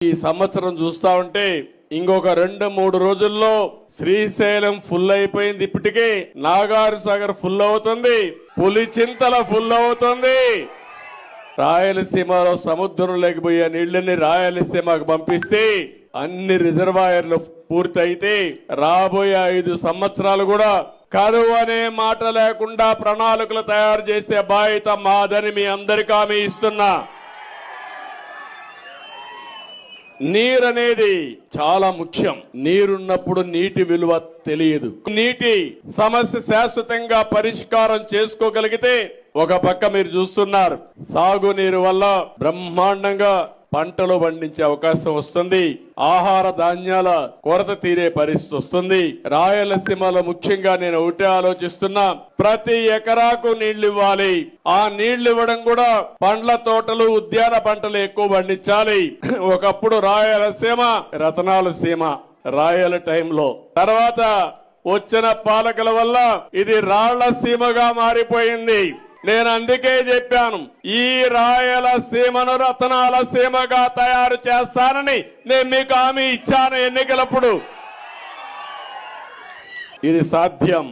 ఈ సంవత్సరం చూస్తా ఉంటే ఇంకొక 2-3 రోజుల్లో శ్రీశైలం ఫుల్ అయిపోయింది. ఇప్పటికే నాగార్ సాగర్ ఫుల్ అవుతుంది, పులిచింతల ఫుల్ అవుతుంది. రాయలసీమలో సముద్రం లేకపోయే నీళ్లని రాయలసీమకు పంపిస్తే అన్ని రిజర్వాయర్లు పూర్తయితే రాబోయే 5 సంవత్సరాలు కూడా కరువు అనే మాట లేకుండా ప్రణాళికలు తయారు చేసే బాధ్యత మాదని మీ అందరికీ హామీ ఇస్తున్నా. నీరనేది చాలా ముఖ్యం. నీరున్నప్పుడు నీటి విలువ తెలియదు. నీటి సమస్య శాశ్వతంగా పరిష్కారం చేసుకోగలిగితే ఒక పక్క మీరు చూస్తున్నారు, సాగునీరు వల్ల బ్రహ్మాండంగా పంటలు పండించే అవకాశం వస్తుంది, ఆహార ధాన్యాల కొరత తీరే పరిస్థితి వస్తుంది. రాయలసీమలో ముఖ్యంగా నేను ఒకటే ఆలోచిస్తున్నా, ప్రతి ఎకరాకు నీళ్లు ఇవ్వాలి. ఆ నీళ్లు ఇవ్వడం కూడా పండ్ల తోటలు, ఉద్యాన పంటలు ఎక్కువ పండించాలి. ఒకప్పుడు రాయలసీమ రతనాల సీమ రాయల టైంలో, తర్వాత వచ్చిన పాలకుల వల్ల ఇది రాళ్ల సీమగా మారిపోయింది. నేను అందుకే చెప్పాను, ఈ రాయలసీమను రతనాల సీమగా తయారు చేస్తానని నేను మీకు హామీ ఇచ్చాను ఎన్నికలప్పుడు. ఇది సాధ్యం.